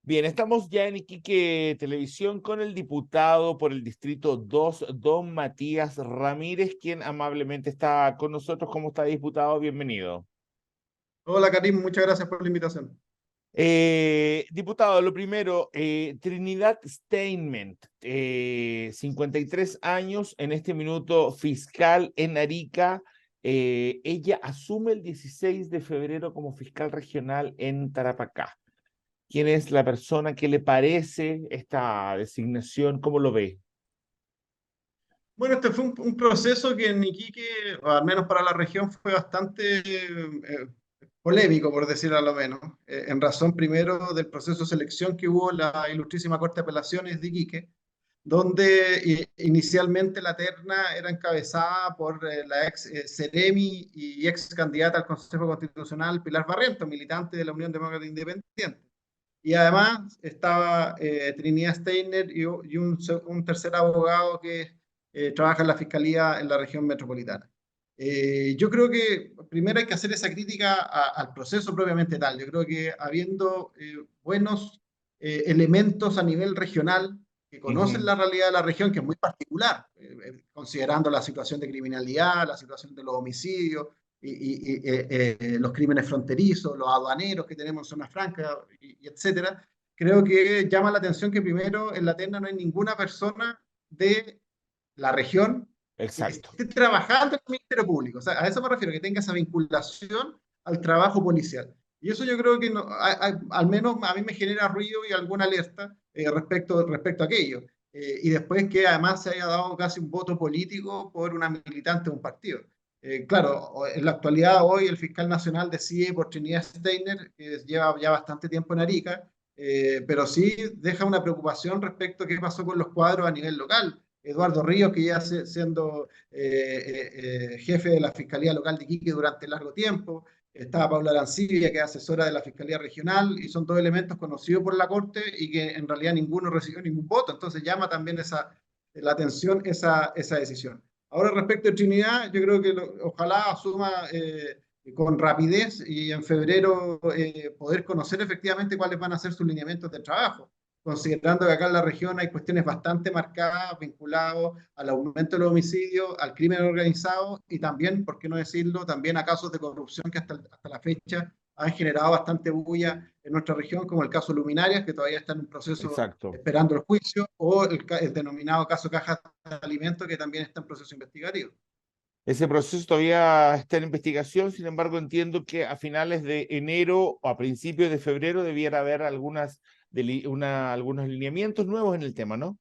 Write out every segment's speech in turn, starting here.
Bien, estamos ya en Iquique Televisión con el diputado por el Distrito 2, don Matías Ramírez, quien amablemente está con nosotros. ¿Cómo está, diputado? Bienvenido. Hola Karim, muchas gracias por la invitación. Diputado, lo primero, Trinidad Steinmetz, 53 años, en este minuto fiscal en Arica. Ella asume el 16 de febrero como fiscal regional en Tarapacá. ¿Quién es la persona que le parece esta designación? ¿Cómo lo ve? Bueno, este fue un proceso que en Iquique, o al menos para la región, fue bastante polémico, por decirlo a lo menos, en razón primero del proceso de selección que hubo en la Ilustrísima Corte de Apelaciones de Iquique, donde inicialmente la terna era encabezada por la ex Seremi y ex candidata al Consejo Constitucional Pilar Barrientos, militante de la Unión Demócrata Independiente. Y además estaba Trinidad Steiner y un tercer abogado que trabaja en la Fiscalía en la región metropolitana. Yo creo que primero hay que hacer esa crítica al proceso propiamente tal. Yo creo que habiendo buenos elementos a nivel regional que conocen Ujú. la realidad de la región, que es muy particular, considerando la situación de criminalidad, la situación de los homicidios, los crímenes fronterizos, los aduaneros que tenemos en zona franca, etcétera, creo que llama la atención que primero en la terna no hay ninguna persona de la región que Exacto. esté trabajando en el Ministerio Público. O sea, a eso me refiero, que tenga esa vinculación al trabajo policial. Y eso yo creo que no, al menos a mí me genera ruido y alguna alerta respecto a aquello. Y después que además se haya dado casi un voto político por una militante de un partido. Claro, en la actualidad hoy el fiscal nacional decide por Trinidad Steiner, que lleva ya bastante tiempo en Arica, pero sí deja una preocupación respecto a qué pasó con los cuadros a nivel local. Eduardo Ríos, que ya siendo jefe de la Fiscalía Local de Iquique durante largo tiempo, estaba Paula Arancibia, que es asesora de la Fiscalía Regional, y son dos elementos conocidos por la Corte y que en realidad ninguno recibió ningún voto. Entonces llama también la atención esa decisión. Ahora, respecto a Trinidad, yo creo que ojalá asuma con rapidez y en febrero poder conocer efectivamente cuáles van a ser sus lineamientos de trabajo, considerando que acá en la región hay cuestiones bastante marcadas vinculadas al aumento de los homicidios, al crimen organizado y también, por qué no decirlo, también a casos de corrupción que hasta la fecha han generado bastante bulla en nuestra región, como el caso Luminarias, que todavía está en un proceso Exacto. esperando el juicio, o el denominado caso Cajas de Alimentos, que también está en proceso investigativo. Ese proceso todavía está en investigación, sin embargo, entiendo que a finales de enero o a principios de febrero debiera haber algunos lineamientos nuevos en el tema, ¿no?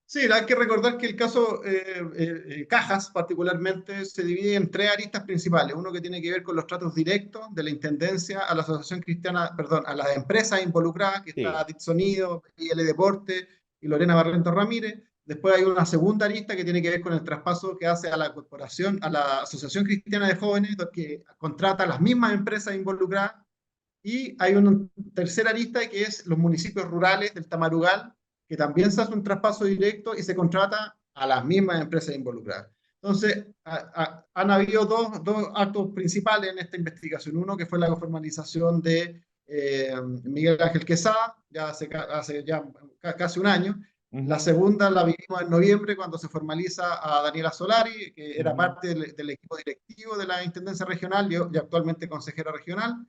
Sí, hay que recordar que el caso Cajas particularmente se divide en tres aristas principales. Uno que tiene que ver con los tratos directos de la Intendencia a la Asociación Cristiana, perdón, a las empresas involucradas, que está Sí. DIT Sonido, IL Deporte y Lorena Barrento Ramírez. Después hay una segunda arista que tiene que ver con el traspaso que hace a la corporación, a la Asociación Cristiana de Jóvenes, que contrata a las mismas empresas involucradas. Y hay una tercera arista que es los municipios rurales del Tamarugal, que también se hace un traspaso directo y se contrata a las mismas empresas involucradas. Entonces, han habido dos actos principales en esta investigación. Uno que fue la formalización de Miguel Ángel Quesada, ya hace ya casi un año. La Ujú, segunda la vivimos en noviembre cuando se formaliza a Daniela Solari, que era ujú. parte del equipo directivo de la Intendencia Regional y actualmente consejera regional.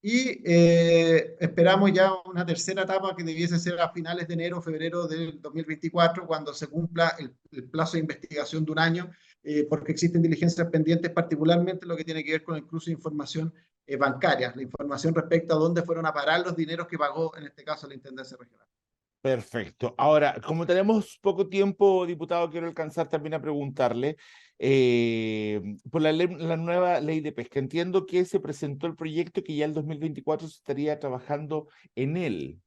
Y esperamos ya una tercera etapa que debiese ser a finales de enero o febrero del 2024, cuando se cumpla el plazo de investigación de un año, porque existen diligencias pendientes, particularmente lo que tiene que ver con el cruce de información bancaria, la información respecto a dónde fueron a parar los dineros que pagó, en este caso, la Intendencia Regional. Perfecto. Ahora, como tenemos poco tiempo, diputado, quiero alcanzar también a preguntarle por la nueva ley de pesca. Entiendo que se presentó el proyecto y que ya el 2024 se estaría trabajando en él.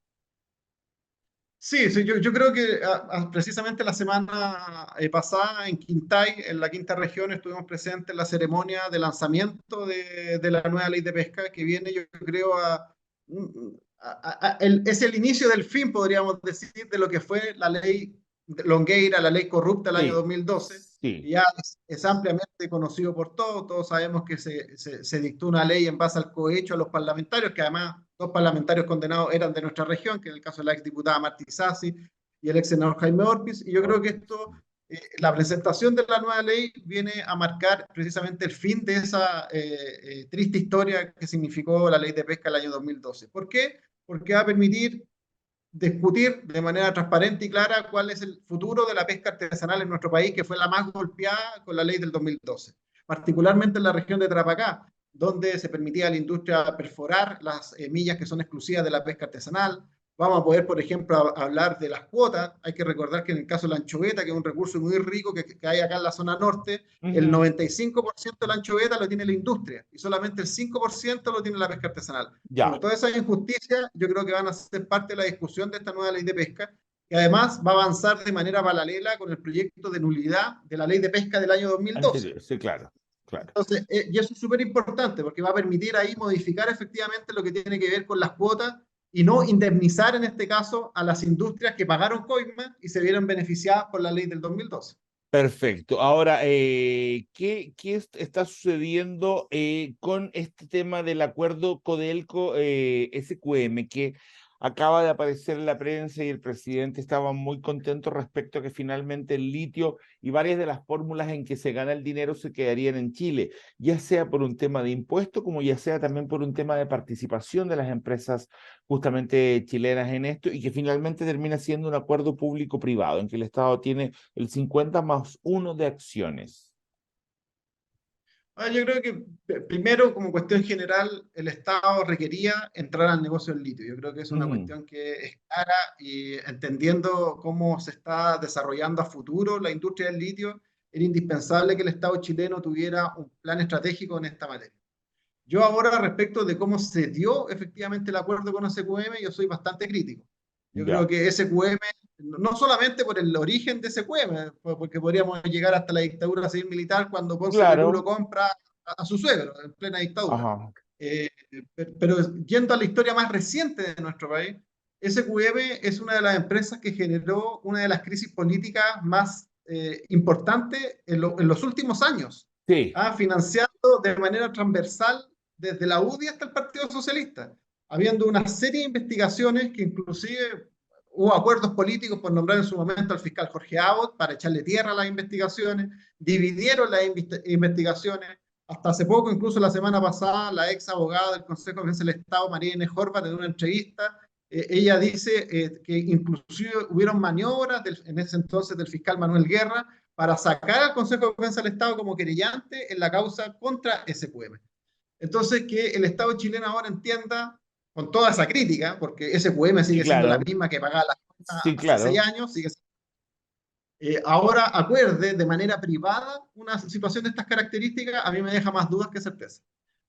Sí, sí, yo creo que precisamente la semana pasada en Quintay, en la quinta región, estuvimos presentes en la ceremonia de lanzamiento de la nueva ley de pesca que viene, yo creo, es el inicio del fin, podríamos decir, de lo que fue la ley Longueira, la ley corrupta del año Sí, 2012. sí. Y ya es ampliamente conocido por todos, todos sabemos que se dictó una ley en base al cohecho a los parlamentarios, que además dos parlamentarios condenados eran de nuestra región, que en el caso de la exdiputada Martí Sassi y el ex senador Jaime Orpiz, y yo creo que esto, la presentación de la nueva ley viene a marcar precisamente el fin de esa triste historia que significó la ley de pesca el año 2012. ¿Por qué? Porque va a permitir discutir de manera transparente y clara cuál es el futuro de la pesca artesanal en nuestro país, que fue la más golpeada con la ley del 2012, particularmente en la región de Tarapacá, donde se permitía a la industria perforar las millas que son exclusivas de la pesca artesanal. Vamos a poder, por ejemplo, hablar de las cuotas. Hay que recordar que en el caso de la anchoveta, que es un recurso muy rico que hay acá en la zona norte, el 95% de la anchoveta lo tiene la industria y solamente el 5% lo tiene la pesca artesanal. Ya, Bueno, todas esas injusticias yo creo que van a ser parte de la discusión de esta nueva ley de pesca, que además va a avanzar de manera paralela con el proyecto de nulidad de la ley de pesca del año 2012. anterior, sí, claro, claro. Entonces, y eso es súper importante porque va a permitir ahí modificar efectivamente lo que tiene que ver con las cuotas y no indemnizar en este caso a las industrias que pagaron coima y se vieron beneficiadas por la ley del 2012. Perfecto. Ahora, ¿qué está sucediendo con este tema del acuerdo Codelco-SQM que acaba de aparecer en la prensa y el presidente estaba muy contento respecto a que finalmente el litio y varias de las fórmulas en que se gana el dinero se quedarían en Chile, ya sea por un tema de impuesto como ya sea también por un tema de participación de las empresas justamente chilenas en esto y que finalmente termina siendo un acuerdo público-privado en que el Estado tiene el 50+1 de acciones. Yo creo que primero, como cuestión general, el Estado requería entrar al negocio del litio. Yo creo que es una Mm, cuestión que es clara y entendiendo cómo se está desarrollando a futuro la industria del litio, era indispensable que el Estado chileno tuviera un plan estratégico en esta materia. Yo ahora, respecto de cómo se dio efectivamente el acuerdo con SQM, yo soy bastante crítico. Yo creo ya, que SQM, no solamente por el origen de SQM, porque podríamos llegar hasta la dictadura civil militar cuando Ponce Lerú lo claro, compra a su suegro, en plena dictadura. ajá, Eh, pero yendo a la historia más reciente de nuestro país, SQM es una de las empresas que generó una de las crisis políticas más importantes en los últimos años, sí, financiando de manera transversal desde la UDI hasta el Partido Socialista, habiendo una serie de investigaciones que inclusive hubo acuerdos políticos por nombrar en su momento al fiscal Jorge Abbott para echarle tierra a las investigaciones, dividieron las investigaciones. Hasta hace poco, incluso la semana pasada, la ex abogada del Consejo de Defensa del Estado, María Inés Horvath, en una entrevista, ella dice que inclusive hubieron maniobras en ese entonces del fiscal Manuel Guerra para sacar al Consejo de Defensa del Estado como querellante en la causa contra SQM. Entonces, que el Estado chileno ahora entienda, con toda esa crítica, porque SQM sí, sigue siendo la claro, misma que pagaba la cuenta sí, hace 6 claro, años, sigue ahora acuerde de manera privada una situación de estas características, a mí me deja más dudas que certeza.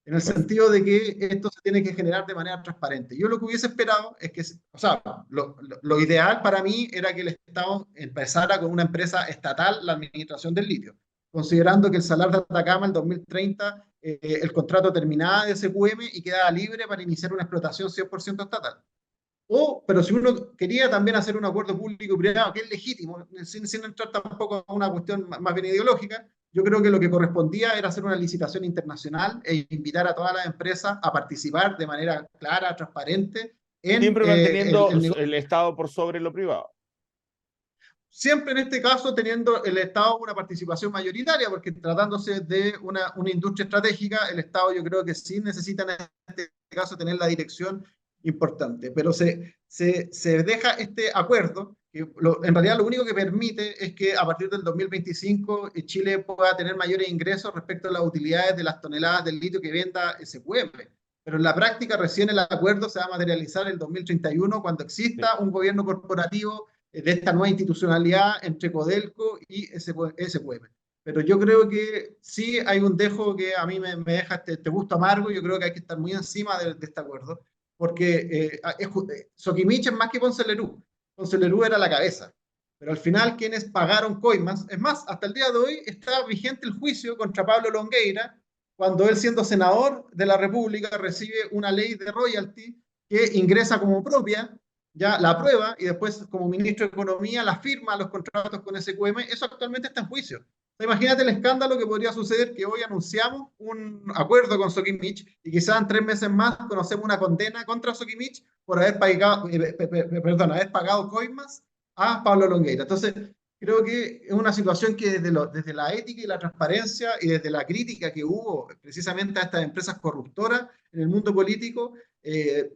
En el perfecto. sentido de que esto se tiene que generar de manera transparente. Yo lo que hubiese esperado es que, o sea, lo ideal para mí era que el Estado empezara con una empresa estatal la administración del litio, considerando que el Salar de Atacama en 2030 el contrato terminaba de SQM y quedaba libre para iniciar una explotación 100% estatal. Pero si uno quería también hacer un acuerdo público-privado, que es legítimo, sin entrar tampoco a una cuestión más bien ideológica, yo creo que lo que correspondía era hacer una licitación internacional e invitar a todas las empresas a participar de manera clara, transparente, en Siempre manteniendo el negocio. el Estado por sobre lo privado. Siempre en este caso teniendo el Estado una participación mayoritaria, porque tratándose de una industria estratégica, el Estado yo creo que sí necesita en este caso tener la dirección importante, pero se deja este acuerdo, que en realidad lo único que permite es que a partir del 2025 Chile pueda tener mayores ingresos respecto a las utilidades de las toneladas del litio que venda SQM. Pero en la práctica recién el acuerdo se va a materializar en el 2031 cuando Sí. exista un gobierno corporativo de esta nueva institucionalidad entre Codelco y SQM. Pero yo creo que sí hay un dejo que a mí me deja este gusto amargo. Yo creo que hay que estar muy encima de este acuerdo, porque Soquimich es más que Ponce Lerú. Ponce Lerú era la cabeza. Pero al final, quienes pagaron coimas, es más, hasta el día de hoy está vigente el juicio contra Pablo Longueira, cuando él, siendo senador de la República, recibe una ley de royalty que ingresa como propia, ya la aprueba y después como ministro de Economía la firma los contratos con SQM, eso actualmente está en juicio. Imagínate el escándalo que podría suceder que hoy anunciamos un acuerdo con Sokimich y quizás en 3 meses más conocemos una condena contra Sokimich por haber pagado, perdón, haber pagado coimas a Pablo Longueira. Entonces, creo que es una situación que desde la ética y la transparencia y desde la crítica que hubo precisamente a estas empresas corruptoras en el mundo político,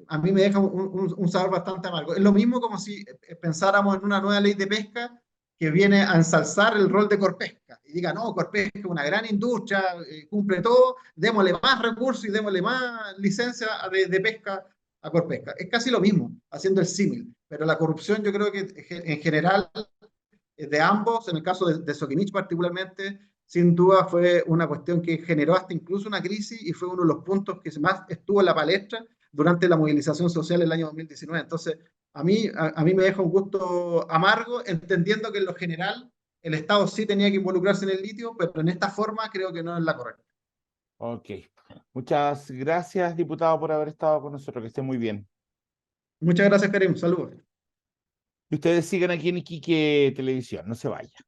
a mí me deja un sabor bastante amargo. Es lo mismo como si pensáramos en una nueva ley de pesca que viene a ensalzar el rol de Corpesca y diga, no, Corpesca es una gran industria, cumple todo, démosle más recursos y démosle más licencia de pesca a Corpesca. Es casi lo mismo, haciendo el símil, pero la corrupción yo creo que en general de ambos, en el caso de Sokimich particularmente, sin duda fue una cuestión que generó hasta incluso una crisis y fue uno de los puntos que más estuvo en la palestra durante la movilización social el año 2019. Entonces, a mí me deja un gusto amargo, entendiendo que en lo general el Estado sí tenía que involucrarse en el litio, pero en esta forma creo que no es la correcta. Ok. Muchas gracias, diputado, por haber estado con nosotros. Que esté muy bien. Muchas gracias, Karim. Saludos. Y ustedes sigan aquí en Iquique Televisión. No se vayan.